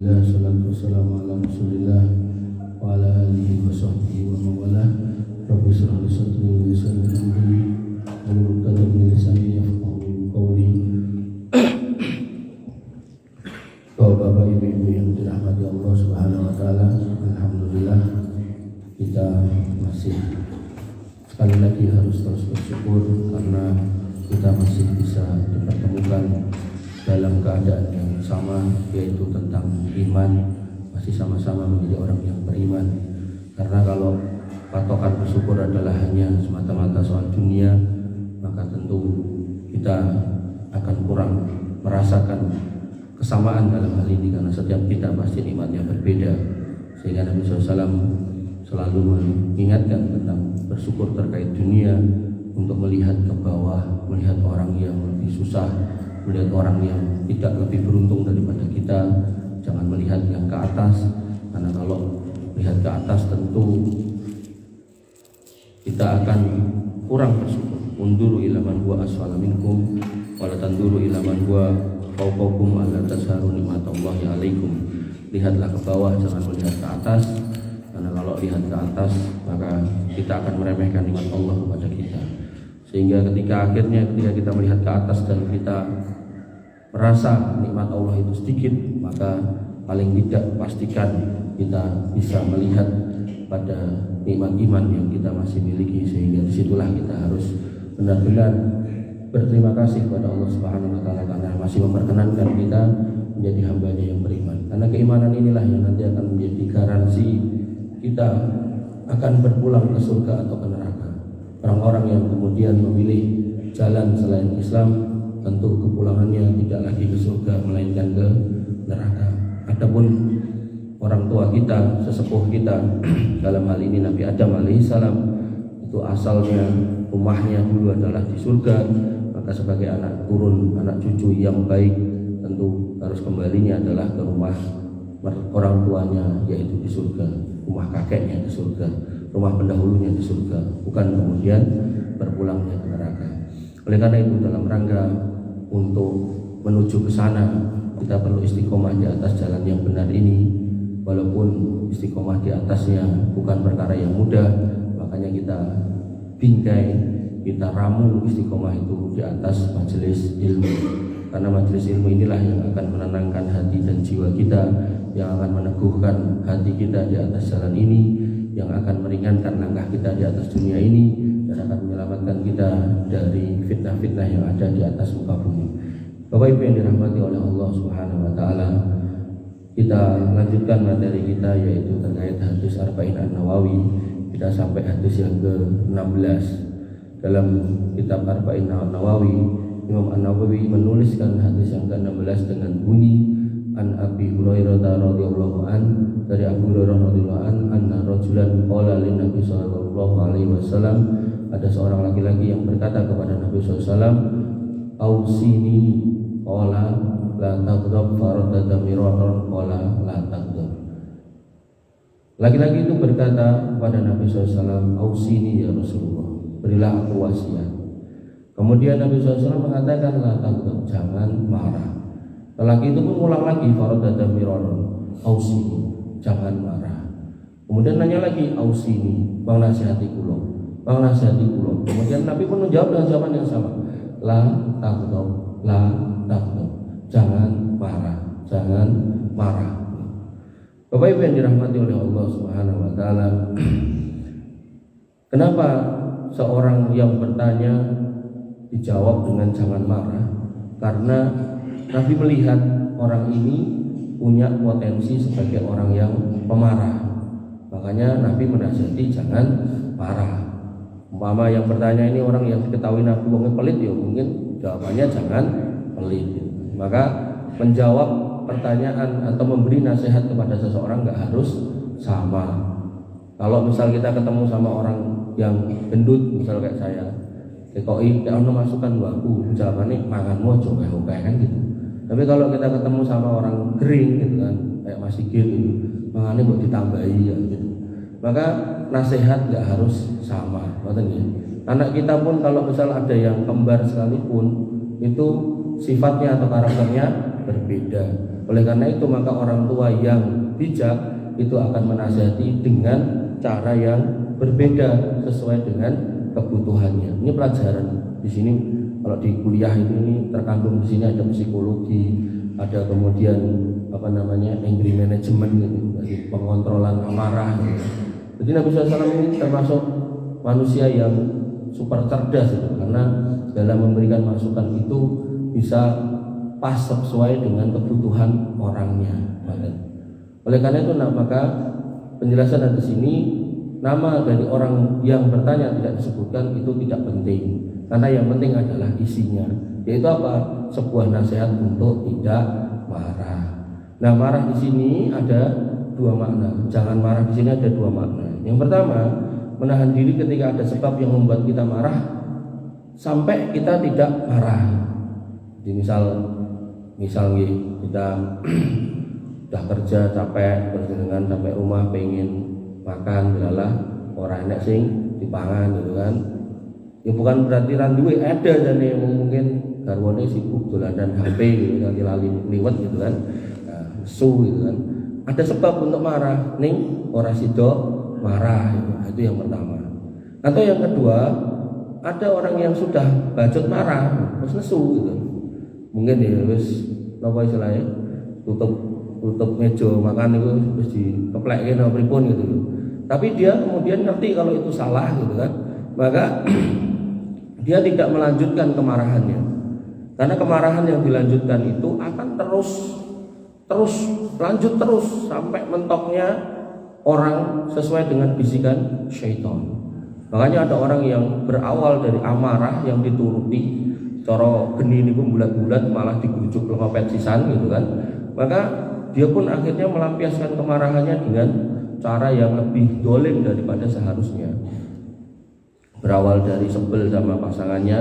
Salatu wassalamu ala Rasulillah wa ala alihi wa sahbihi wa mawalah. Rabbi shrah li sadri wa yassir li amri wahlul 'uqdatam min lisani yafqahu qawli. Bapak-bapak, ibu-ibu yang dirahmati Allah Subhanahu wa taala, alhamdulillah kita masih sekali lagi harus terus bersyukur karena kita masih bisa dipertemukan dalam keadaan yang sama, yaitu tentang iman, masih sama-sama menjadi orang yang beriman. Karena kalau patokan bersyukur adalah hanya semata-mata soal dunia, maka tentu kita akan kurang merasakan kesamaan dalam hal ini, karena setiap kita pasti nikmatnya berbeda. Sehingga Nabi SAW selalu mengingatkan tentang bersyukur terkait dunia, untuk melihat ke bawah, melihat orang yang lebih susah, melihat orang yang tidak lebih beruntung daripada kita. Jangan melihat yang ke atas, karena kalau melihat ke atas tentu kita akan kurang bersyukur. Unduru ila man huwa asfala minkum wa la tanduru ila man huwa fawqakum alla tasharu nikmatallahi alaikum. Lihatlah ke bawah, jangan melihat ke atas, karena kalau lihat ke atas maka kita akan meremehkan nikmat Allah kepada kita. Sehingga ketika kita melihat ke atas dan kita merasa nikmat Allah itu sedikit, maka paling tidak pastikan kita bisa melihat pada nikmat iman yang kita masih miliki. Sehingga disitulah kita harus benar-benar berterima kasih kepada Allah Subhanahu wa taala karena masih memperkenankan kita menjadi hamba-Nya yang beriman. Karena keimanan inilah yang nanti akan menjadi garansi kita akan berpulang ke surga atau ke neraka. Orang-orang yang kemudian memilih jalan selain Islam, tentu kepulangannya tidak lagi ke surga melainkan ke neraka. Adapun orang tua kita, sesepuh kita, dalam hal ini Nabi Adam alaihissalam, itu asalnya rumahnya dulu adalah di surga, maka sebagai anak turun, anak cucu yang baik, tentu harus kembalinya adalah ke rumah orang tuanya, yaitu di surga, rumah kakeknya di surga, rumah pendahulunya di surga, bukan kemudian berpulangnya ke neraka. Oleh karena itu, dalam rangka untuk menuju ke sana, kita perlu istiqomah di atas jalan yang benar ini. Walaupun istiqomah di atasnya bukan perkara yang mudah, makanya kita bingkai, kita ramu istiqomah itu di atas majelis ilmu. Karena majelis ilmu inilah yang akan menenangkan hati dan jiwa kita, yang akan meneguhkan hati kita di atas jalan ini, yang akan meringankan langkah kita di atas dunia ini, dan akan menyelamatkan kita dari fitnah-fitnah yang ada di atas muka bumi. Bapak Ibu yang dirahmati oleh Allah Subhanahu wa taala, kita lanjutkan materi kita, yaitu terkait hadis Arba'in An-Nawawi. Kita sampai hadis yang ke-16 dalam kitab Arba'in An-Nawawi. Imam An-Nawawi menuliskan hadis yang ke-16 dengan bunyi An Abi Hurairah radhiyallahu an, dari Abu Hurairah radhiyallahu an, anna rajulan qala lin Nabi sallallahu alaihi wasallam, ada seorang laki-laki yang berkata kepada Nabi sallallahu alaihi wasallam, ausini, qala la taghdab, faradada miraran, qala la taghdab. Laki-laki itu berkata kepada Nabi sallallahu alaihi wasallam, ausini ya Rasulullah, berilah aku wasiat. Kemudian Nabi sallallahu alaihi wasallam mengatakan la taghdab, jangan marah. Lelaki itu mengulang lagi, faradada miraran, ausini, jangan marah. Kemudian nanya lagi, ausini, bang nasihati kula, bang nasihati kula. Kemudian Nabi pun menjawab dengan jawaban yang sama, la taghdab, la taghdab, jangan marah, jangan marah. Bapak Ibu yang dirahmati oleh Allah Subhanahu wa taala, kenapa seorang yang bertanya dijawab dengan jangan marah? Karena Nabi melihat orang ini punya potensi sebagai orang yang pemarah. Makanya Nabi menasihati jangan marah. Umpama yang bertanya ini orang yang diketahui Nabi wong pelit, ya mungkin jawabannya jangan pelit. Maka menjawab pertanyaan atau memberi nasihat kepada seseorang nggak harus sama. Kalau misal kita ketemu sama orang yang gendut, misal kayak saya, koi ono masukan aku, jawabannya manganmu aja kayak kan gitu. Tapi kalau kita ketemu sama orang kering gitu kan, kayak Mas Sigit gitu, mangannya buat ditambahi ya gitu. Maka nasihat nggak harus sama, ya. Anak kita pun kalau misal ada yang kembar sekalipun, itu sifatnya atau karakternya berbeda. Oleh karena itu maka orang tua yang bijak itu akan menasihati dengan cara yang berbeda sesuai dengan kebutuhannya. Ini pelajaran di sini. Kalau di kuliah ini terkandung di sini ada psikologi, ada kemudian angry management gitu, jadi pengontrolan amarah gitu. Jadi Nabi SAW ini termasuk manusia yang super cerdas gitu, karena dalam memberikan masukan itu bisa pas sesuai dengan kebutuhan orangnya. Oleh karena itu maka penjelasan di sini nama dari orang yang bertanya tidak disebutkan itu tidak penting, karena yang penting adalah isinya, yaitu apa? Sebuah nasihat untuk tidak marah. Nah, marah di sini ada dua makna. Jangan marah di sini ada dua makna. Yang pertama, menahan diri ketika ada sebab yang membuat kita marah sampai kita tidak marah. Jadi misal kita udah kerja capek, berjalan sampai rumah pengen makan, adalah orang enak sing dipangan gitu kan. Ya bukan berarti randuwe ada dan yang mungkin garwane sibuk dolanan HP gitu kan, lali liwet gitu kan. Su gitu kan. Ada sebab untuk marah, ning ora sido marah gitu. Itu yang pertama. Atau yang kedua, ada orang yang sudah bacot marah, terus nesu gitu. Mungkin ya wis napa istilahnya tutup meja makan itu wis dikeplekke napa pripun gitu loh. Tapi dia kemudian ngerti kalau itu salah gitu kan. Maka dia tidak melanjutkan kemarahannya. Karena kemarahan yang dilanjutkan itu akan terus lanjut terus sampai mentoknya orang sesuai dengan bisikan syaitan. Makanya ada orang yang berawal dari amarah yang dituruti, cara geni niku bulat-bulat malah dibujuk lengopet sisan gitu kan. Maka dia pun akhirnya melampiaskan kemarahannya dengan cara yang lebih dolim daripada seharusnya. Berawal dari sebel sama pasangannya,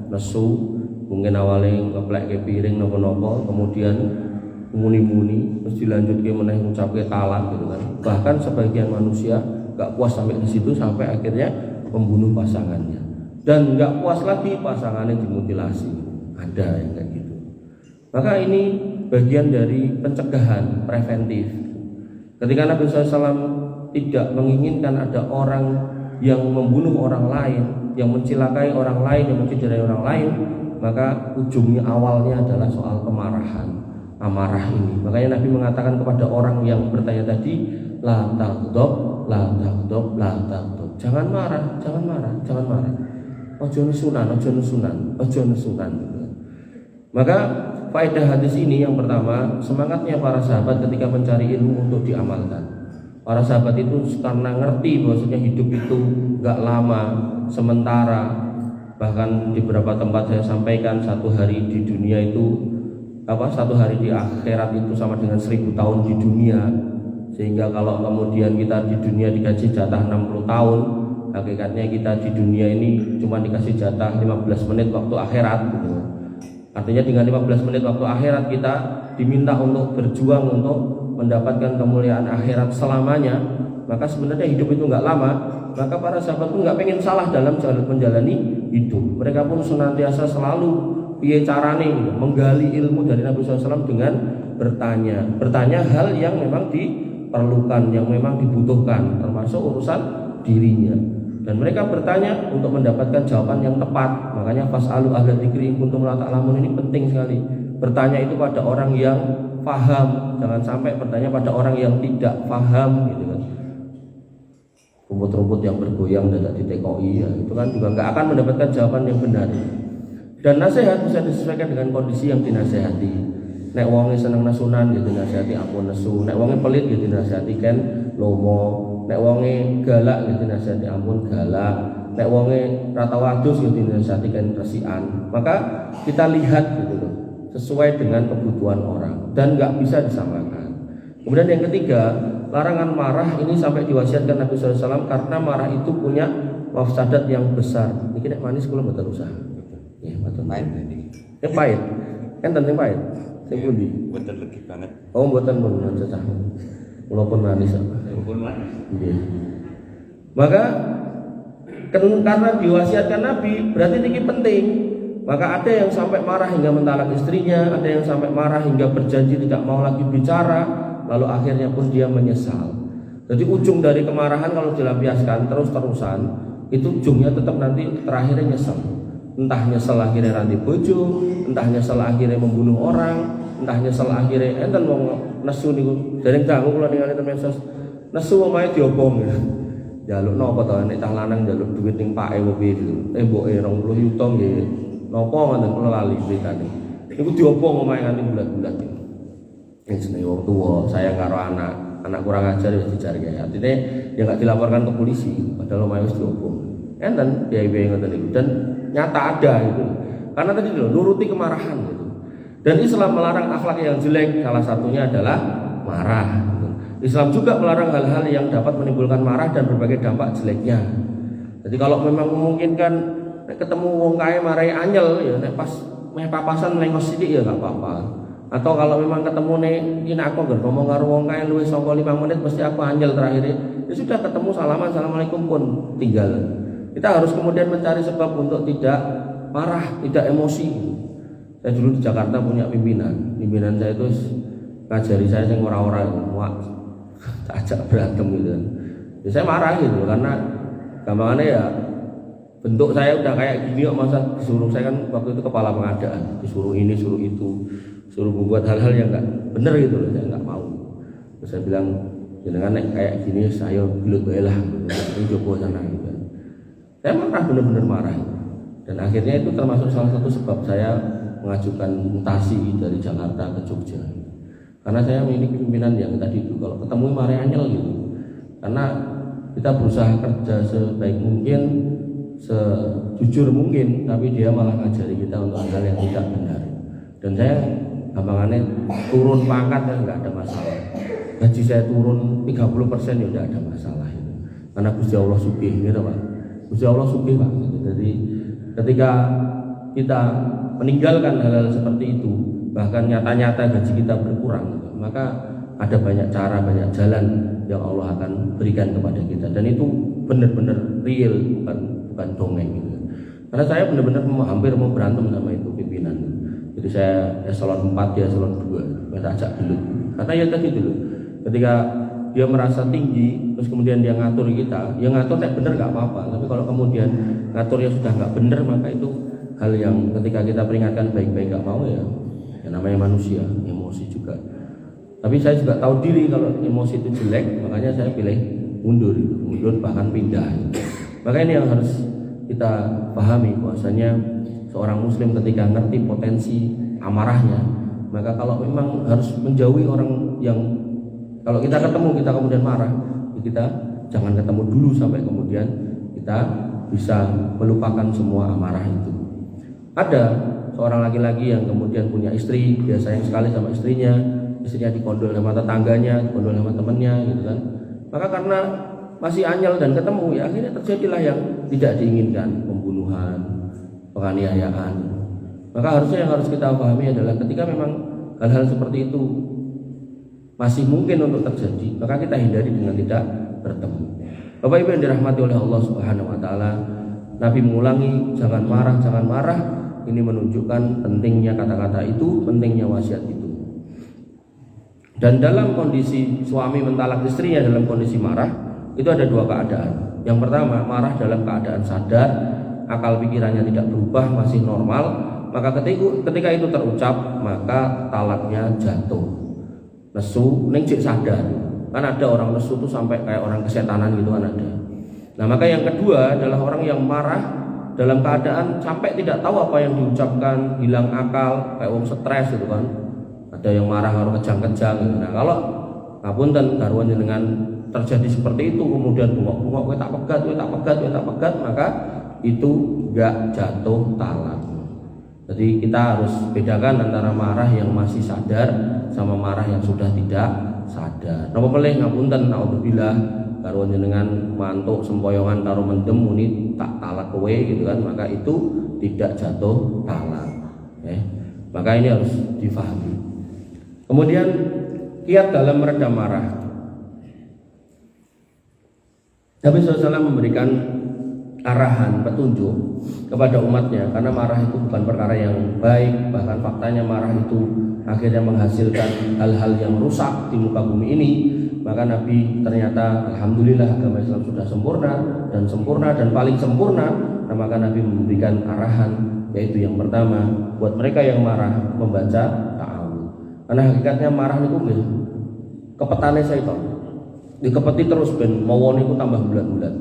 nesu, mungkin awalnya ngeplek ke piring nopo-nopo, kemudian muni-muni, terus dilanjutke meneh ngucapke talak gitu kan. Bahkan sebagian manusia gak puas sampai di situ sampai akhirnya membunuh pasangannya. Dan gak puas lagi pasangannya dimutilasi. Ada yang kayak gitu. Maka ini bagian dari pencegahan preventif. Ketika Nabi SAW tidak menginginkan ada orang yang membunuh orang lain, yang mencelakai orang lain, yang mencederai orang lain, maka ujungnya awalnya adalah soal kemarahan, amarah ini. Makanya Nabi mengatakan kepada orang yang bertanya tadi, la taghdab, la taghdab, la taghdab. Jangan marah, jangan marah, jangan marah. Ojo nesunan, ojo nesunan, ojo nesunan. Maka faedah hadis ini yang pertama, semangatnya para sahabat ketika mencari ilmu untuk diamalkan. Para sahabat itu karena ngerti bahwasanya hidup itu gak lama, sementara. Bahkan di beberapa tempat saya sampaikan satu hari di dunia itu satu hari di akhirat itu sama dengan 1000 tahun di dunia. Sehingga kalau kemudian kita di dunia dikasih jatah 60 tahun, hakikatnya kita di dunia ini cuma dikasih jatah 15 menit waktu akhirat gitu. Artinya dengan 15 menit waktu akhirat kita diminta untuk berjuang untuk mendapatkan kemuliaan akhirat selamanya. Maka sebenarnya hidup itu nggak lama. Maka para sahabat pun nggak pengen salah dalam jalan menjalani hidup. Mereka pun senantiasa selalu piye carane menggali ilmu dari Nabi SAW dengan bertanya hal yang memang diperlukan, yang memang dibutuhkan, termasuk urusan dirinya. Dan mereka bertanya untuk mendapatkan jawaban yang tepat. Makanya fas'alu ahla dzikri in kuntum la ta'lamun ini penting sekali. Bertanya itu pada orang yang paham, jangan sampai bertanya pada orang yang tidak paham gitu kan. Rumput-rumput yang bergoyang tidak ditekoi ya, itu kan juga nggak akan mendapatkan jawaban yang benar. Dan nasihat bisa disesuaikan dengan kondisi yang dinasehati. Nek wonge seneng nasunan ya dinasehati ampun nesu. Nek wonge pelit ya dinasehati kan lomo. Nek wonge galak ya dinasehati ampun galak. Nek wonge rata wadus ya dinasehati kan resikan. Maka kita lihat gitu loh, sesuai dengan kebutuhan orang dan nggak bisa disamakan. Kemudian yang ketiga, larangan marah ini sampai diwasiatkan Nabi SAW karena marah itu punya mafsadat yang besar. Ini nek manis kula mboten usah. Ya, mboten pahit iki. Pahit. Enten sing pahit. Sing pundi? Mboten legi banget. Oh, mboten pun cacah. Kula pun manis. Pun manis. Nggih. Maka karena diwasiatkan Nabi, berarti ini penting. Maka ada yang sampai marah hingga mentalak istrinya, ada yang sampai marah hingga berjanji tidak mau lagi bicara, lalu akhirnya pun dia menyesal. Jadi ujung dari kemarahan kalau dilampiaskan terus-terusan, itu ujungnya tetap nanti terakhirnya nyesel. Entah nyesel akhirnya ranti bojo, entah nyesel akhirnya membunuh orang, entah nyesel akhirnya enten wong nesu niku dereng dangu kula ningali ten medsos. Nesu omahe diobong. Jaluk napa to nek cah lanang jaluk duit ning pake opo piye gitu. Mboke 20 yuta nggih. Napa ngoten kula lali beritane. Niku diobong omahe nganti bulat-bulat. Jenenge wong tuwa, sayang karo anak kurang ajar wis dicari ya. Artinya ya enggak dilaporkan ke polisi, padahal omahe wis diobong. Enten biaya-biaya ngoten niku dan nyata ada itu. Karena tadi lho nuruti kemarahan gitu. Dan Islam melarang akhlak yang jelek, salah satunya adalah marah. Gitu. Islam juga melarang hal-hal yang dapat menimbulkan marah dan berbagai dampak jeleknya. Jadi kalau memang memungkinkan ketemu wong kae marai anyel ya nek pas meh papasan lengos sithik ya enggak apa-apa. Atau kalau memang ketemu nih ini aku ngomong karo wong kae luwih saka 5 menit mesti aku anyel terakhir ya sudah ketemu salaman assalamualaikum pun tinggal. Kita harus kemudian mencari sebab untuk tidak marah, tidak emosi. Saya dulu di Jakarta punya pimpinan saya itu ngajari saya yang orang-orang wah ajak berantem gitu. Ya, saya marah gitu karena gampangannya ya bentuk saya udah kayak gini kok masa disuruh, saya kan waktu itu kepala pengadaan, disuruh ini suruh itu, suruh membuat hal-hal yang nggak benar gitu loh, saya nggak mau. Terus saya bilang jangan kayak gini saya gelut lah gitu, coba sana gitu. Saya marah, benar-benar marah. Dan akhirnya itu termasuk salah satu sebab saya mengajukan mutasi dari Jakarta ke Jogja. Karena saya memiliki pimpinan yang tadi itu kalau ketemu marah anyel gitu. Karena kita berusaha kerja sebaik mungkin, sejujur mungkin, tapi dia malah ngajari kita untuk hal yang tidak benar. Dan saya gampangannya turun pangkat ya nggak ada masalah. Gaji saya turun 30% ya udah ada masalah itu. Karena Gusti Allah sugih gitu Pak. Gusti Allah sugih Pak. Jadi ketika kita meninggalkan hal-hal seperti itu, bahkan nyata-nyata gaji kita berkurang, maka ada banyak cara, banyak jalan yang Allah akan berikan kepada kita. Dan itu benar-benar real, bukan dongeng gitu. Karena saya benar-benar hampir mau berantem sama itu pimpinan. Jadi saya eselon 4, dia eselon 2, saya ajak dulu. Karena ya tadi dulu, ketika dia merasa tinggi, terus kemudian dia ngatur kita, ya ngatur nek bener nggak apa-apa. Tapi kalau kemudian ngaturnya sudah nggak bener, maka itu hal yang ketika kita peringatkan baik-baik nggak mau ya namanya manusia, emosi juga. Tapi saya juga tahu diri kalau emosi itu jelek, makanya saya pilih mundur bahkan pindah. Maka ini yang harus kita pahami bahwasanya seorang muslim ketika ngerti potensi amarahnya, maka kalau memang harus menjauhi orang yang kalau kita ketemu kita kemudian marah, kita jangan ketemu dulu sampai kemudian kita bisa melupakan semua amarah itu. Ada seorang laki-laki yang kemudian punya istri, dia sayang sekali sama istrinya dikondol sama tetangganya, dikondol sama temennya gitu kan. Maka karena masih anyel dan ketemu ya akhirnya terjadilah yang tidak diinginkan, pembunuhan, penganiayaan. Maka harusnya yang harus kita pahami adalah ketika memang hal-hal seperti itu masih mungkin untuk terjadi, maka kita hindari dengan tidak bertemu. Bapak Ibu yang dirahmati oleh Allah Subhanahu wa taala, Nabi mengulangi jangan marah. Ini menunjukkan pentingnya kata-kata itu, pentingnya wasiat itu. Dan dalam kondisi suami mentalak istrinya dalam kondisi marah, itu ada dua keadaan. Yang pertama, marah dalam keadaan sadar, akal pikirannya tidak berubah, masih normal, maka ketika itu terucap, maka talaknya jatuh. Nesu, ning cek sadar. Kan ada orang nesu tuh sampai kayak orang kesetanan gitu kan ada. Nah, maka yang kedua adalah orang yang marah dalam keadaan sampai tidak tahu apa yang diucapkan, hilang akal, kayak wong stres gitu kan. Ada yang marah karo kejang-kejang gitu. Nah, kalau ngapunten karuan dengan terjadi seperti itu kemudian bungok-bungok kowe tak pegat, maka itu enggak jatuh talak. Jadi kita harus bedakan antara marah yang masih sadar sama marah yang sudah tidak sadar. Napa pelih ngapunten naudzubillah karuan jenengan mantuk sempoyongan karo mendem muni tak talak kowe gitu kan, maka itu tidak jatuh talak. Maka ini harus difahami. Kemudian kiat dalam meredam marah. Nabi SAW memberikan arahan, petunjuk kepada umatnya, karena marah itu bukan perkara yang baik, bahkan faktanya marah itu akhirnya menghasilkan hal-hal yang rusak di muka bumi ini. Maka Nabi ternyata alhamdulillah agama Islam sudah sempurna dan paling sempurna. Nah, maka Nabi memberikan arahan, yaitu yang pertama buat mereka yang marah membaca ta'awudz. Karena hakikatnya marah itu kepetane syaitan. Dikepeti terus ben mawon niku tambah bulat-bulat.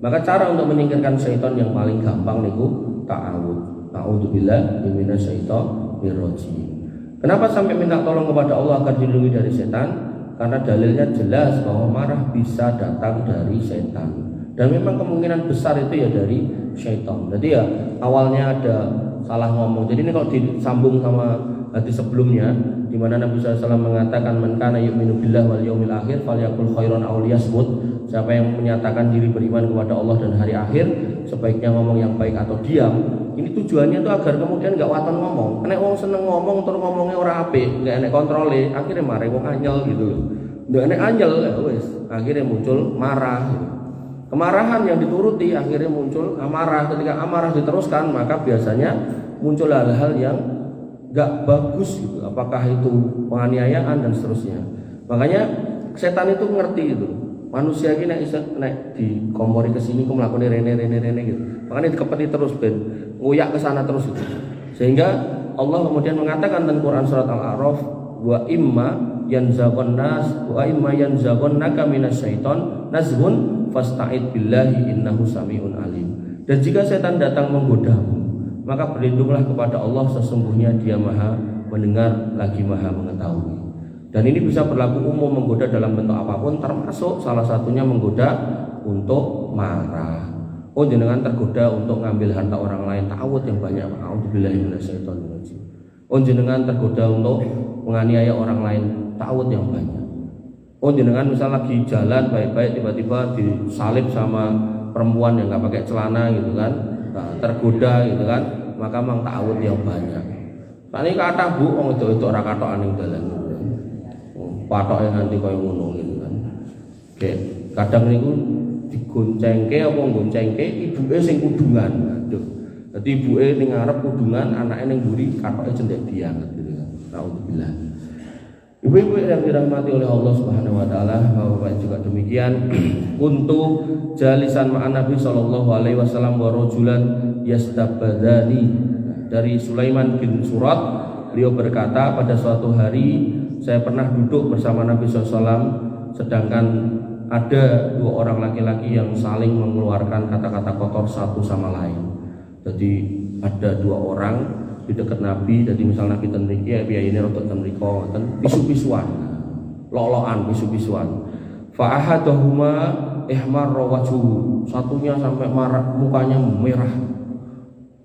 Maka cara untuk menyingkirkan syaitan yang paling gampang niku ta'awudz. A'udzubillahi minasyaitonir rajim. Kenapa sampai minta tolong kepada Allah agar dilindungi dari setan? Karena dalilnya jelas bahwa marah bisa datang dari setan. Dan memang kemungkinan besar itu ya dari syaitan. Jadi ya awalnya ada salah ngomong. Jadi ini kalau disambung sama hadis sebelumnya, di mana Nabi SAW mengatakan man kana yu'minu billahi wal yaumil akhir falyaqul khairan aw liyasmut. Siapa yang menyatakan diri beriman kepada Allah dan hari akhir, sebaiknya ngomong yang baik atau diam. Ini tujuannya itu agar kemudian nggak waton ngomong. Nek wong seneng ngomong terus ngomongnya ora apik, nggak enek kontrole, akhirnya marah wong anyel gitu loh. Nggak enek anyel ya wis, akhirnya muncul marah. Kemarahan yang dituruti akhirnya muncul amarah. Ketika amarah diteruskan, maka biasanya muncul hal-hal yang nggak bagus gitu. Apakah itu penganiayaan dan seterusnya. Makanya setan itu ngerti itu. Manusia ini nek dikompori ke sini kok melakukan rene gitu. Makanya dikepeti terus ben ngoyak ke sana terus gitu. Sehingga Allah kemudian mengatakan dalam Quran surat Al-A'raf wa imma yanzaghannaka minasyaiton nazghun fasta'id billahi innahu samiun alim. Dan jika setan datang menggodamu, maka berlindunglah kepada Allah, sesungguhnya Dia Maha mendengar lagi Maha mengetahui. Dan ini bisa berlaku umum, menggoda dalam bentuk apapun, termasuk salah satunya menggoda untuk marah. Oh, jenengan tergoda untuk ngambil harta orang lain, ta'awudz yang banyak. A'udzubillahi minasyaitonirrajim. Oh, jenengan tergoda untuk menganiaya orang lain, ta'awudz yang banyak. Oh, jenengan misal lagi jalan baik-baik tiba-tiba disalib sama perempuan yang nggak pakai celana gitu kan, nah, tergoda gitu kan, maka mang ta'awudz yang banyak. Tadi kata bu, orang itu orang katokan yang dalan. Patoknya nanti kaya ngono gitu kan. Kayak kadang niku digoncengke apa goncengke ibuke sing kudungan. Aduh. Dadi ibuke ning ngarep kudungan, anake ning mburi katoke cendek dianget gitu kan. Nauzubillah. Ibu-ibu yang dirahmati oleh Allah Subhanahu wa taala, Bapak juga demikian. Untuk jalisan ma'an Nabi sallallahu alaihi wasallam wa rajulan yastabadani. Dari Sulaiman bin Surat, beliau berkata, pada suatu hari saya pernah duduk bersama Nabi SAW, sedangkan ada dua orang laki-laki yang saling mengeluarkan kata-kata kotor satu sama lain. Jadi ada dua orang di dekat Nabi, jadi misalnya Nabi tenriki ya biaya ini rotot tenriko, pisu-pisuan, loloan pisu-pisuan. Fa'ahadahuma ihmar wajhu, satunya sampai marah, mukanya merah,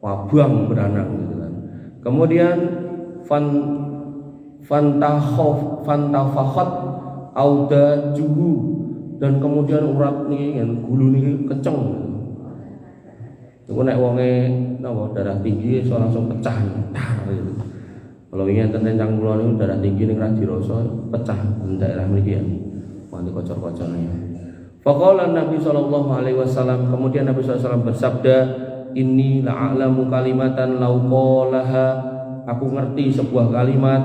wabang beranang gitu kan. Kemudian fantafakhat auda juhu, dan kemudian urat nih yang gulu nih kenceng. Itu nek wonge napa darah tinggi iso langsung pecah tar gitu. Kalau ingin tencang kula niku darah tinggi ning ra dirasa pecah ning daerah mriki ya. Wanti kocor-kocorne. Faqala Nabi sallallahu alaihi wasallam, kemudian Nabi sallallahu alaihi wasallam bersabda, inni la'alamu kalimatan law qalaha, aku ngerti sebuah kalimat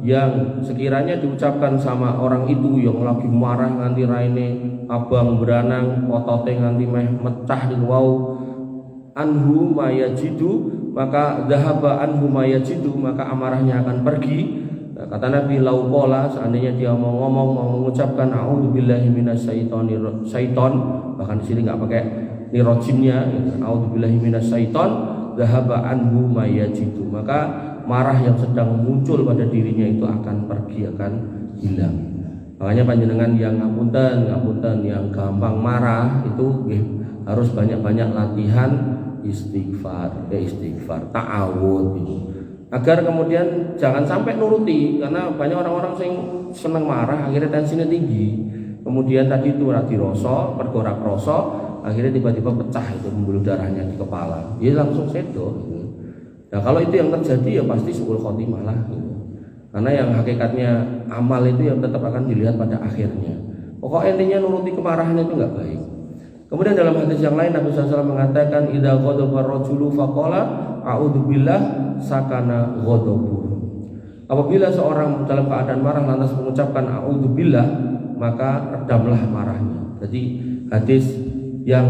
yang sekiranya diucapkan sama orang itu yang lagi marah nganti raine abang beranang, otote nganti meh mecah di wau, anhu mayajidu, maka dhahaba anhu mayajidu, maka amarahnya akan pergi. Nah, kata Nabi lauqala, seandainya dia mau ngomong, mau mengucapkan a'udzubillahi minasyaiton, bahkan di sini enggak pakai nirojimnya, a'udzubillahi minasyaiton, dhahaba anhu mayajidu, maka marah yang sedang muncul pada dirinya itu akan pergi, akan hilang. Makanya panjenengan yang ngapunten yang gampang marah itu harus banyak-banyak latihan istighfar, ta'awudz gitu. Agar kemudian jangan sampai nuruti, karena banyak orang-orang yang seneng marah akhirnya tensinya tinggi. Kemudian tadi itu ora dirasa, pergorak rasa, akhirnya tiba-tiba pecah itu pembuluh darahnya di kepala. Dia langsung sedo gitu. Nah kalau itu yang terjadi ya pasti suul khotimah lah gitu. Karena yang hakikatnya amal itu yang tetap akan dilihat pada akhirnya. Pokok intinya nuruti kemarahan itu nggak baik. Kemudian dalam hadis yang lain Nabi SAW mengatakan idza ghadaba ar-rajulu faqala a'udzubillah sakana ghadabuhu. Apabila seorang dalam keadaan marah lantas mengucapkan a'udzubillah, maka redamlah marahnya. Jadi hadis yang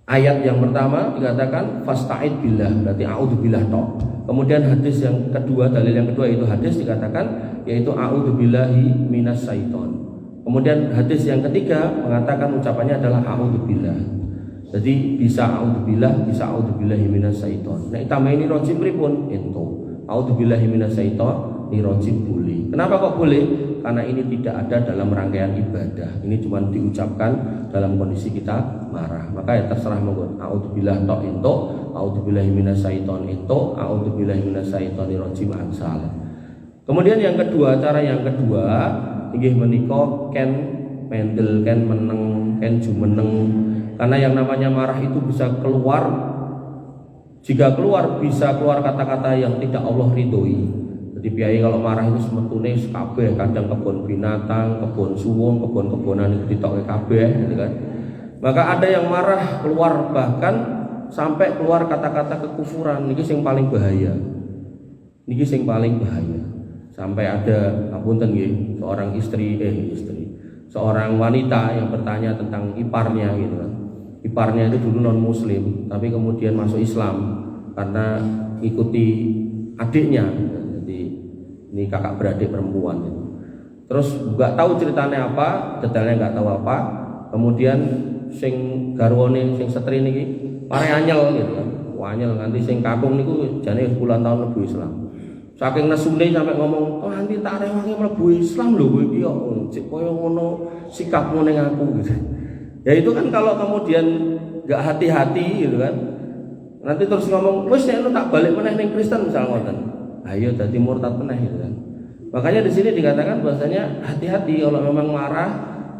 ayat yang pertama dikatakan fasta'id billah, berarti a'udzubillah tok. Kemudian hadis yang kedua, dalil yang kedua itu hadis dikatakan yaitu a'udzubillahi minas syaiton. Kemudian hadis yang ketiga mengatakan ucapannya adalah a'udzubillah. Jadi bisa a'udzubillah, bisa a'udzubillahi minas syaiton. Nek tambahin rojim pripun? Ento. A'udzubillahi minas syaiton ni rojim boleh. Kenapa kok boleh? Karena ini tidak ada dalam rangkaian ibadah. Ini cuma diucapkan dalam kondisi kita marah. Maka ya terserah monggo. A'udzubillah tok ento, a'udzubillahi minas syaiton ento, a'udzubillahi minas syaitonir rajim ansal. Kemudian yang kedua, cara yang kedua inggih menika ken mendel, ken meneng, ken jumeneng. Karena yang namanya marah itu bisa keluar, jika keluar bisa keluar kata-kata yang tidak Allah ridhoi. Jadi biaya kalau marah itu semetune kabeh, kadang kebun binatang, kebun suwung, kebun-kebunan itu ditoke kabeh gitu kan. Maka ada yang marah keluar bahkan sampai keluar kata-kata kekufuran. Niki sing paling bahaya. Niki sing paling bahaya. Sampai ada ngapunten nggih, seorang wanita yang bertanya tentang iparnya gitu kan. Iparnya itu dulu non muslim tapi kemudian masuk Islam karena ikuti adiknya. Jadi ini kakak beradik perempuan gitu. Terus nggak tahu ceritanya apa, detailnya nggak tahu apa. Kemudian sing garwane sing setri niki pare anyel gitu kan. Anyel nganti sing kakung niku jane 10 tahun lebih Islam. Saking nesune sampai ngomong, "Oh, nanti tak rewangi mlebu Islam lho kowe iki kok cek koyo ngono sikapmu ning aku." gitu. Ya itu kan kalau kemudian enggak hati-hati gitu kan. Nanti terus ngomong, "Wis nek lu tak balik meneh ning Kristen misal ngoten." Ayo dadi murtad meneh gitu kan. Makanya di sini dikatakan bahwasanya hati-hati kalau memang marah,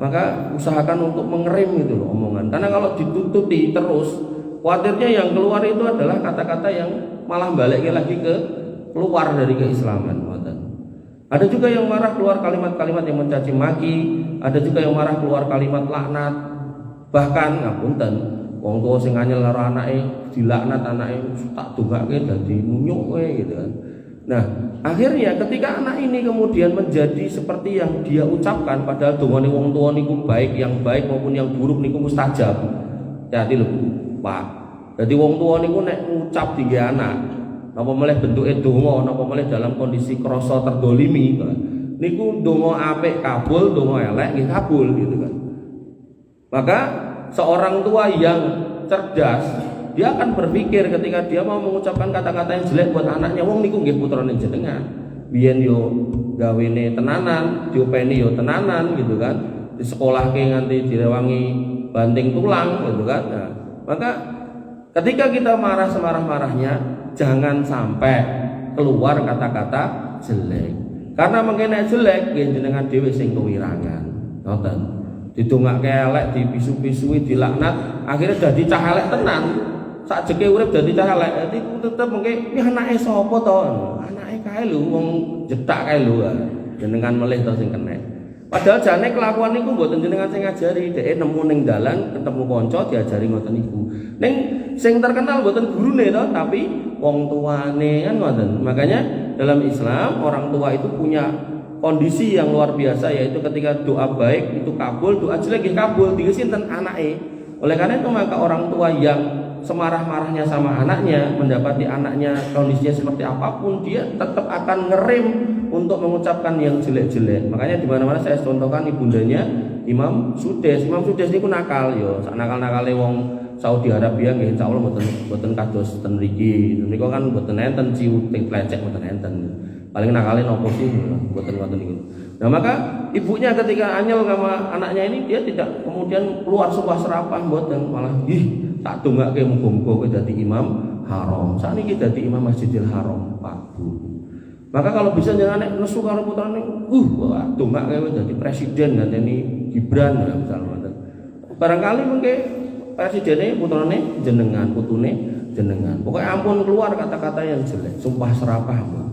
maka usahakan untuk mengerem gitu loh omongan. Karena kalau ditutupi terus, khawatirnya yang keluar itu adalah kata-kata yang malah baliknya lagi ke keluar dari keislaman. Ada juga yang marah keluar kalimat-kalimat yang mencaci maki, ada juga yang marah keluar kalimat laknat. Bahkan ngapunten, wong tua sing anyel karo anake dilaknat, anake tak dongake dadi munyuk kowe gitu kan. Nah, akhirnya ketika anak ini kemudian menjadi seperti yang dia ucapkan, padahal dongane wong tua niku baik, yang baik maupun yang buruk niku mustajab. Hati lho, Pak. Jadi wong tua niku nek ngucap tinggi anak napa meleh bentuke donga, napa meleh dalam kondisi krasa terdolimi niku donga apik kabul, donga elek nggih kabul gitu kan. Maka seorang tua yang cerdas dia akan berpikir ketika dia mau mengucapkan kata-kata yang jelek buat anaknya, wong niku nggih putrane jenengan. Biyen yo gawene tenanan, diopeni yo tenanan gitu kan. Di sekolahke nganti direwangi banting tulang gitu kan. Nah, maka ketika kita marah semarah-marahnya jangan sampai keluar kata-kata jelek. Karena mengkene jelek nggih jenengan dhewe sing kewirangan. Ngoten. Didongake elek, dipisu-pisui, dilaknat, akhirnya dadi cah elek tenan. Sakjeke urip dadi cah elek, dadi tetep mengke iki anake sapa to? Anake kae lho wong jetak kae lho. Jenengan melih to sing kenek. Padahal jane kelakuan niku mboten jenengan sing ngajari, dhek nemu ning dalan ketemu kanca diajari ngoten niku. Ning sing terkenal mboten gurune to, tapi wong tuane kan ngoten. Makanya dalam Islam orang tua itu punya kondisi yang luar biasa, yaitu ketika doa baik itu kabul, doa jelek nggih kabul, diku sinten anake. Oleh karena itu maka orang tua yang semarah-marahnya sama anaknya, mendapati anaknya kondisinya seperti apapun, dia tetap akan ngerem untuk mengucapkan yang jelek-jelek. Makanya di mana-mana saya contohkan ibundanya Imam Sudes. Imam Sudes niku nakal yo, sak nakal-nakale wong Saudi Arabia nggih insyaallah mboten kados ten mriki. Niku kan mboten enten ciuting plecek mboten enten. Paling nakale nopo sih mboten ngoten niku. Nah, maka ibunya ketika anyel sama anaknya ini dia tidak kemudian keluar sumpah serapah mboten, malah tak dongake muga-muga kowe dadi imam haram. Sakniki dadi imam Masjidil Haram, Pak Bu. Maka kalau bisa jangan nek nesu karo putrane, wah dongake kowe dadi presiden nganteni Gibran misalnya. Barangkali mengke presidennya putrane jenengan, putune jenengan. Pokoknya ampun keluar kata-kata yang jelek, sumpah serapah.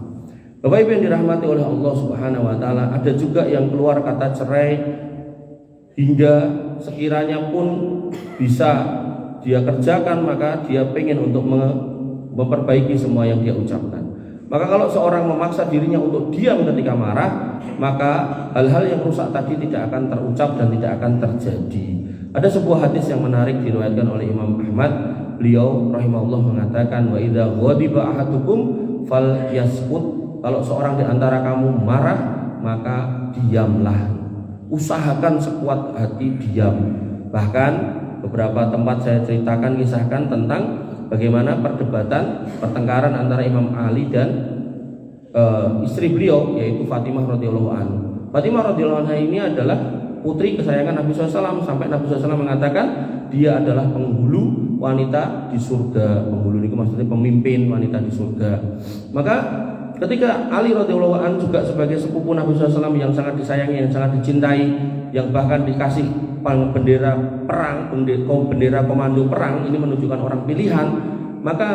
Bapak Ibu yang dirahmati oleh Allah Subhanahu wa taala, ada juga yang keluar kata cerai hingga sekiranya pun bisa dia kerjakan, maka dia pengen untuk memperbaiki semua yang dia ucapkan. Maka kalau seorang memaksa dirinya untuk diam ketika marah, maka hal-hal yang rusak tadi tidak akan terucap dan tidak akan terjadi. Ada sebuah hadis yang menarik diriwayatkan oleh Imam Ahmad. Beliau rahimahullah mengatakan, wa idza ghadiba ahadukum falyaskut. Kalau seorang di antara kamu marah, maka diamlah. Usahakan sekuat hati diam. Bahkan beberapa tempat saya ceritakan, kisahkan tentang bagaimana pertengkaran antara Imam Ali dan istri beliau, yaitu Fatimah radhiyallahu anha. Fatimah radhiyallahu anha ini adalah putri kesayangan Nabi SAW, sampai Nabi SAW mengatakan dia adalah penghulu wanita di surga. Penghulu itu maksudnya pemimpin wanita di surga. Maka ketika Ali radhiyallahu anhu juga sebagai sepupu Nabi SAW yang sangat disayangi, yang sangat dicintai, yang bahkan dikasih bendera perang, bendera komando perang, ini menunjukkan orang pilihan, maka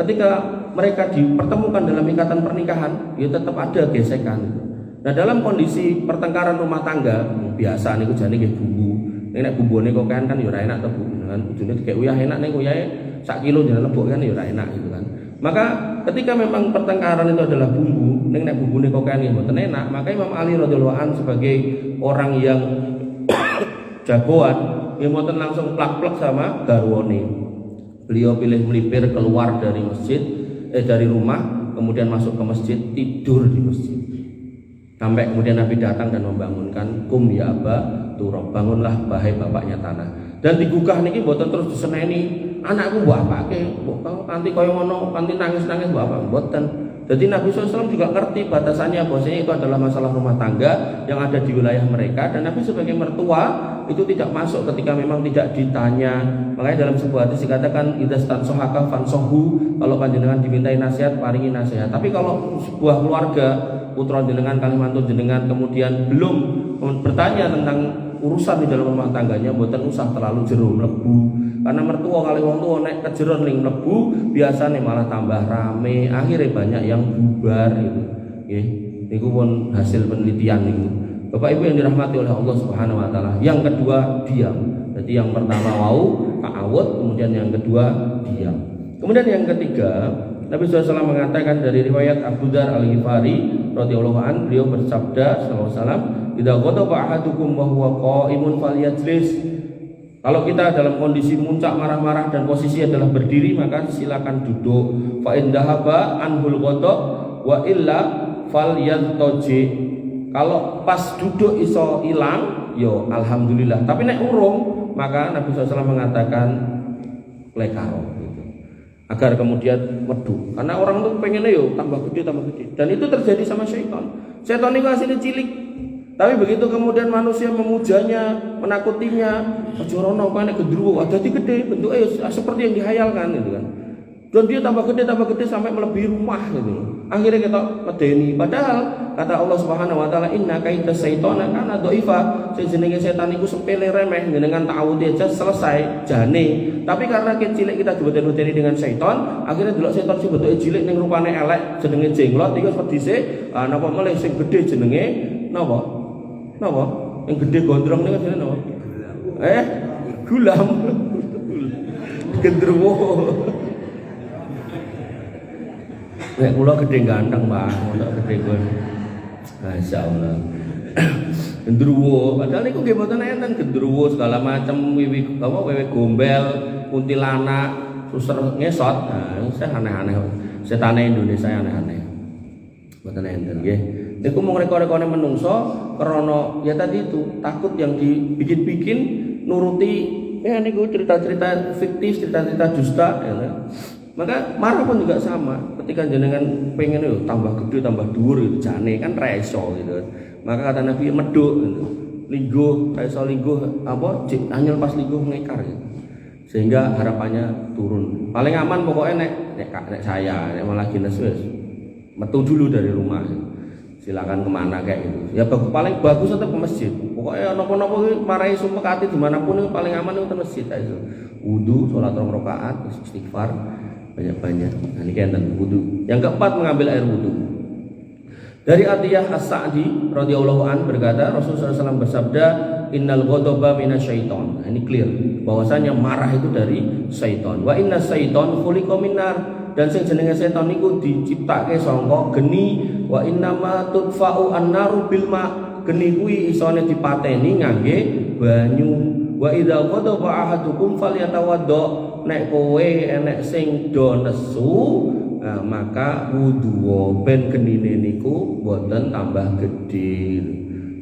ketika mereka dipertemukan dalam ikatan pernikahan, ya tetap ada gesekan. Nah, dalam kondisi pertengkaran rumah tangga biasa niku jane nggih bumbu. Nek bumbune kok kan ya ora enak to Bu. Kan kudune dikek uyah enak ning uyahe sak kilo jenenge lebok kan ya ora enak gitu kan. Maka ketika memang pertengkaran itu adalah bumbu, ning nek bumbune kok kan ya mboten enak, maka Imam Ali radhiyallahu anhu sebagai orang yang jagoan, ya mboten langsung plak-plak sama garwane. Beliau pilih melipir keluar dari dari rumah, kemudian masuk ke masjid, tidur di masjid. Sampai kemudian Nabi datang dan membangunkan, kum ya Aba Turab, bangunlah bahai bapaknya tanah. Dan digugah niki mboten terus diseneni, anakku mbok apake, mbok kanthi kaya ngono, kanthi nangis-nangis mbok apa, mboten. Jadi Nabi SAW juga ngerti batasannya, bahwasanya itu adalah masalah rumah tangga yang ada di wilayah mereka, dan Nabi sebagai mertua itu tidak masuk ketika memang tidak ditanya. Makanya dalam sebuah hadis dikatakan idza stansohaka fansohu, kalau panjenengan dimintai nasihat paringi nasihat. Tapi kalau sebuah keluarga putra jenengan kali mantu jenengan kemudian belum bertanya tentang urusan di dalam rumah tangganya, mboten usah terlalu jero mlebu. Karena mertua kali wong tuwa nek kejeron ning mlebu biasane malah tambah rame, akhirnya banyak yang bubar gitu. Nggih, niku pun hasil penelitian niku. Bapak Ibu yang dirahmati oleh Allah Subhanahu wa taala. Yang kedua, diam. Jadi yang pertama wau ta'awud, kemudian yang kedua diam. Kemudian yang ketiga, Nabi SAW mengatakan dari riwayat Abu Dzar Al-Ghifari radhiyallahu anhu, beliau bersabda sallallahu alaihi wasallam, "Idza ghadaba ahadukum wa huwa qa'imun falyajlis." Kalau kita dalam kondisi muncak marah-marah dan posisi adalah berdiri, maka silakan duduk. Fa in dhahaba anhul ghadab wa illa falyantaji. Kalau pas duduk iso ilang, yo alhamdulillah. Tapi nek urung, maka Nabi SAW mengatakan lekaro gitu. Agar kemudian medu. Karena orang tuh pengennya yo tambah gede. Dan itu terjadi sama syaitan. Syaitan itu aslinya cilik. Tapi begitu kemudian manusia memujanya, menakutinya, ajorono kok nek gendruwo, dadi gede, bentuknya seperti yang dihayalkan gitu kan. Dan dia tambah gede sampai melebihi rumah gitu. Akhirnya kita medeni. Padahal kata Allah Subhanahu wa taala, inna kaida syaitana kana dhaifa. Jenenge setan iku sepele remeh, jenengan ta'awud aja selesai jane. Tapi karena cilik kita diboten-boteni dengan syaitan, akhirnya delok setan sing bentuke cilik ning rupane elek, jenenge jenglot iku pedise, napa melih sing gede jenenge napa? Napa? Yang gede gondrong niku jenenge napa? Gulam. Gendruwo. Nek kula gede ganteng, Pak. Ono gede kon. Masyaallah. Gendruwo, padahal niku nggih mboten enten gendruwo segala macam, wewe gombel, kuntilanak, suster ngesot. Nah, saya aneh-aneh. Setane Indonesia aneh-aneh. Mboten enten nggih. Niku mung reko-rekone menungso krana ya tadi itu takut yang dibikin-bikin nuruti niku cerita-cerita fiktif, cerita-cerita dusta ya. Maka marah pun juga sama. Ketika jenengan pengen yo tambah gede, tambah dhuwur gitu jane kan ra iso gitu. Maka kata Nabi medhuk gitu. Lingguh, ra iso lingguh apa anyel pas lingguh ngekar gitu. Sehingga harapannya turun. Paling aman pokoknya nek saya nek malah gines wis metu dulu dari rumah. Silakan kemana kayak gitu. Ya paling bagus tetap ke masjid. Pokoknya nopo-nopo marahi sumpek hati dimanapun paling aman itu ke masjid aja. Wudu, sholat 2 rakaat, istighfar banyak-banyak. Nah ini kan wudu. Yang keempat mengambil air wudu. Dari Atiyah As-Sa'di radhiyallahu an berkata, Rasulullah SAW bersabda, innal ghadaba minasyaiton. Nah, ini clear bahwasanya marah itu dari syaiton. Wa inna syaiton khuliqa minnar, dan sing jenenge setan niku diciptake saka geni. Wa inna ma tudfa'u an-naru bil ma, geni kuwi isone dipateni ngangge banyu. Wa idza ghadaba ahadukum falyatawaddo, nek kowe enek sing do nesu, nah, maka wudu ben genine niku boten tambah gede.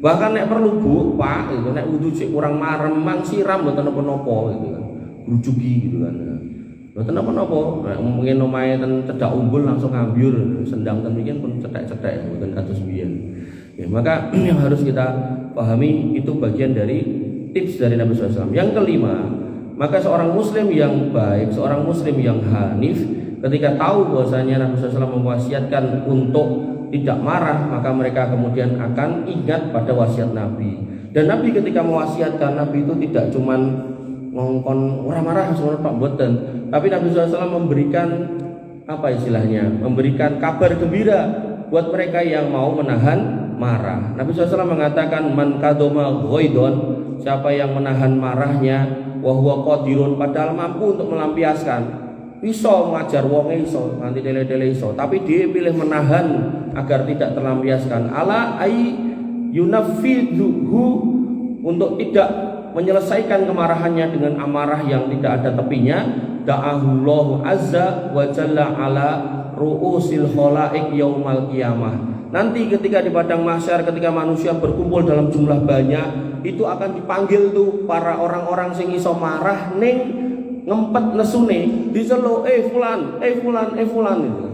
Bahkan nek perlu Bu, Pak, itu nek wudu sik kurang marem mang siram boten napa-napa gitu kan. Rujuki gitu kan. Boten napa-napa. Nek mungkin omahe ten cedak umbul langsung ngambyur, sendang ten mungkin pun cetek-cetek boten kados biyen. Ya, maka yang harus kita pahami itu bagian dari tips dari Nabi SAW. Yang kelima, maka seorang muslim yang baik, seorang muslim yang hanif, ketika tahu bahwasanya Nabi SAW mewasiatkan untuk tidak marah, maka mereka kemudian akan ingat pada wasiat Nabi. Dan Nabi ketika mewasiatkan, Nabi itu tidak cuman ngongkon orang marah semua tok mboten, tapi Nabi SAW memberikan apa istilahnya? Memberikan kabar gembira buat mereka yang mau menahan marah. Nabi SAW mengatakan, man kadoma ghaidon, siapa yang menahan marahnya, wa huwa qadirun, padahal mampu untuk melampiaskan. Iso ngajar wonge iso, nanti tele-tele iso, tapi dia pilih menahan agar tidak terlampiaskan. Ala ai yunafidhu, untuk tidak menyelesaikan kemarahannya dengan amarah yang tidak ada tepinya. Da'ahullahu azza wa jalla ala ru'usil khalaik yaumal qiyamah. Nanti ketika di padang mahsyar, ketika manusia berkumpul dalam jumlah banyak, itu akan dipanggil tuh para orang-orang sing iso marah ning ngempet nesune, diceluk fulan gitu.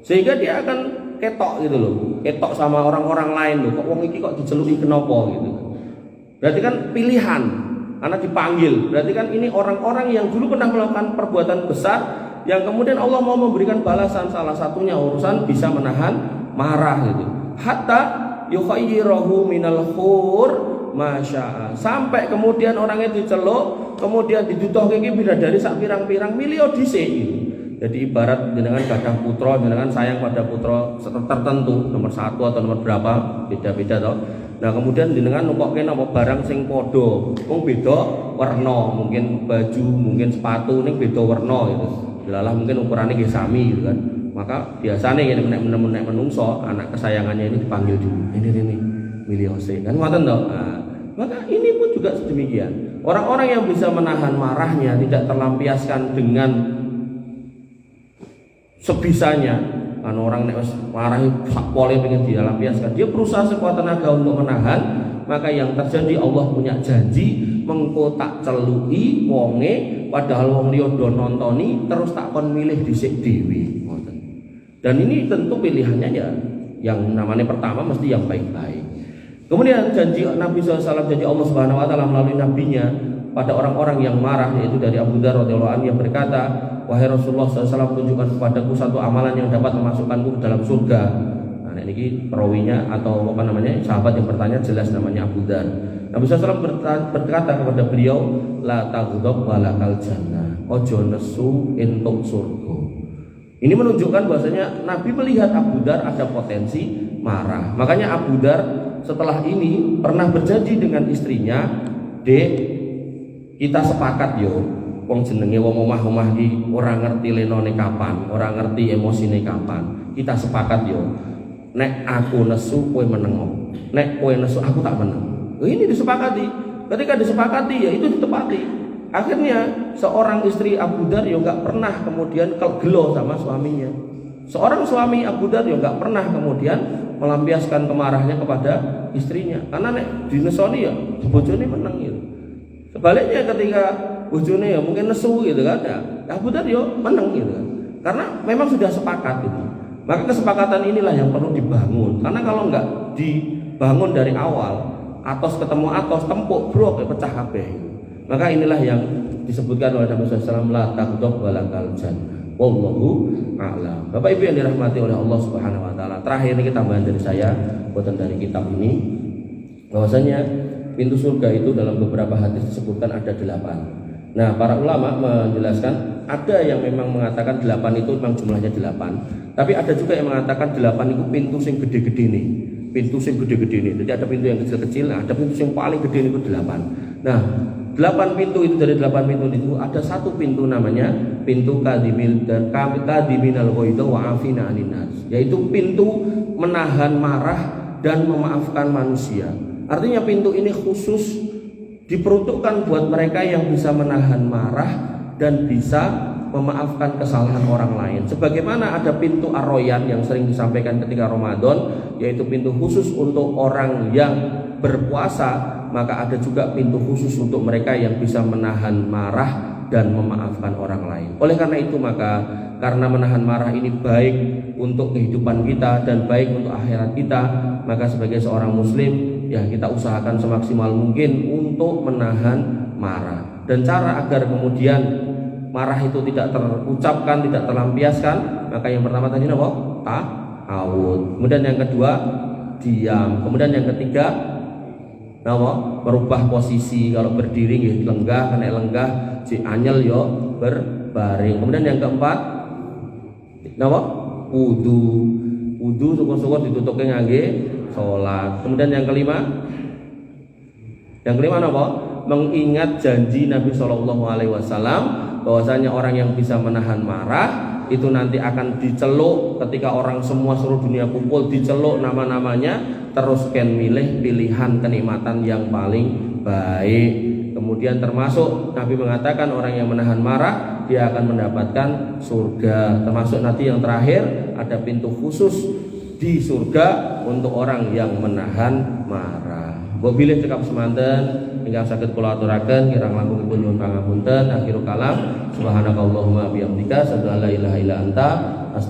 Sehingga dia akan ketok gitu loh, ketok sama orang-orang lain loh, kok wong iki kok diceluki kenapa gitu. Berarti kan pilihan, karena dipanggil. Berarti kan ini orang-orang yang dulu pernah melakukan perbuatan besar, yang kemudian Allah mau memberikan balasan, salah satunya urusan bisa menahan marah gitu. Hatta yukhayyirahu minal khur masya'a, sampai kemudian orang itu diceluk, kemudian diduduhke iki bidadari sak pirang-pirang milio dhisik gitu. Jadi ibarat jenengan gadah putra, jenengan sayang pada putra tertentu, nomor 1 atau nomor berapa, beda-beda toh. Nah, kemudian jenengan nukokke napa barang sing padha, wong beda warna, mungkin baju, mungkin sepatu ning beda warna gitu. Delalah mungkin ukurannya nggih sami gitu kan. Maka biasanya ini nek menungso anak kesayangannya ini dipanggil dulu. Ini miliose kan ngoten toh. Nah, maka ini pun juga sedemikian. Orang-orang yang bisa menahan marahnya, tidak terlampiaskan dengan sebisanya. Kan orang nek marahi sak pole pengen dilampiaskan, dia berusaha sekuat tenaga untuk menahan. Maka yang terjadi, Allah punya janji mengko tak celuki wonge, padahal wong liya do nontoni, terus tak kon milih dhisik dhewe. Dan ini tentu pilihannya ya yang namanya pertama mesti yang baik-baik. Kemudian janji Nabi SAW, janji Allah Subhanahu Wa Taala melalui nabinya pada orang-orang yang marah, yaitu dari Abu Dzar radhiyallahu anhu yang berkata, wahai Rasulullah SAW, tunjukkan kepadaku satu amalan yang dapat memasukkanku ke dalam surga. Nah, ini perawinya atau apa namanya sahabat yang bertanya jelas namanya Abu Dzar. Nabi SAW berkata kepada beliau, la taghdab walakal jannah, ojo nesu entuk surga. Ini menunjukkan bahwasanya Nabi melihat Abu Dzar ada potensi marah. Makanya Abu Dzar setelah ini pernah berjanji dengan istrinya, "Dek, kita sepakat yo, wong jenenge wong omah-omah iki ora ngerti lenone kapan, ora ngerti emosine kapan. Kita sepakat yo, nek aku nesu kowe meneng. Nek kowe nesu aku tak meneng." Ini disepakati. Ketika disepakati ya itu ditepati. Akhirnya seorang istri Abu Dzar ya nggak pernah kemudian gelo sama suaminya. Seorang suami Abu Dzar ya nggak pernah kemudian melampiaskan kemarahannya kepada istrinya. Karena nek dinesoni ya bojone meneng gitu. Sebaliknya ketika bojone ya mungkin nesu gitu kan, ya Abu Dzar ya meneng gitu kan. Karena memang sudah sepakat gitu. Maka kesepakatan inilah yang perlu dibangun. Karena kalau nggak dibangun dari awal, atos ketemu atos tempuk bro kayak pecah kabeh. Maka inilah yang disebutkan oleh Nabi SAW, la taghdab walakal jannah. Wallahu a'lam. Bapak Ibu yang dirahmati oleh Allah Subhanahu Wa Taala. Terakhir ini tambahan dari saya, buatan dari kitab ini, bahwasanya pintu surga itu dalam beberapa hadis disebutkan ada 8. Nah, para ulama menjelaskan ada yang memang mengatakan 8 itu memang jumlahnya 8. Tapi ada juga yang mengatakan 8 itu pintu sing gede-gede nih. Pintu sing gede-gede nih. Jadi ada pintu yang kecil-kecil, ada pintu yang paling gede itu 8. Nah, 8 pintu itu, dari 8 pintu itu ada satu pintu namanya pintu kadiminal ghaidha wa afina anin nas, yaitu pintu menahan marah dan memaafkan manusia. Artinya pintu ini khusus diperuntukkan buat mereka yang bisa menahan marah dan bisa memaafkan kesalahan orang lain. Sebagaimana ada pintu ar-royan yang sering disampaikan ketika Ramadan, yaitu pintu khusus untuk orang yang berpuasa, maka ada juga pintu khusus untuk mereka yang bisa menahan marah dan memaafkan orang lain. Oleh karena itu, maka karena menahan marah ini baik untuk kehidupan kita dan baik untuk akhirat kita, maka sebagai seorang muslim ya kita usahakan semaksimal mungkin untuk menahan marah. Dan cara agar kemudian marah itu tidak terucapkan, tidak terlampiaskan, maka yang pertama tadi apa? Ta'awud. Kemudian yang kedua diam. Kemudian yang ketiga merubah posisi. Kalau berdiri ya lenggah, kena lenggah, si anyel yo berbaring. Kemudian yang keempat wudu syukur-syukur ditutupnya ngangge sholat. Kemudian yang kelima apa? Mengingat janji Nabi SAW bahwasanya orang yang bisa menahan marah itu nanti akan diceluk ketika orang semua seluruh dunia kumpul, diceluk nama-namanya, terus milih pilihan kenikmatan yang paling baik. Kemudian termasuk Nabi mengatakan orang yang menahan marah dia akan mendapatkan surga. Termasuk nanti yang terakhir ada pintu khusus di surga untuk orang yang menahan marah. Mbok bilih cekap semanten ingkang saged kula aturaken kirang langkungipun nyuwun pangapunten. Akhirul kalam subhanakallahumma bihamdika asyhadu an la ilaha illa anta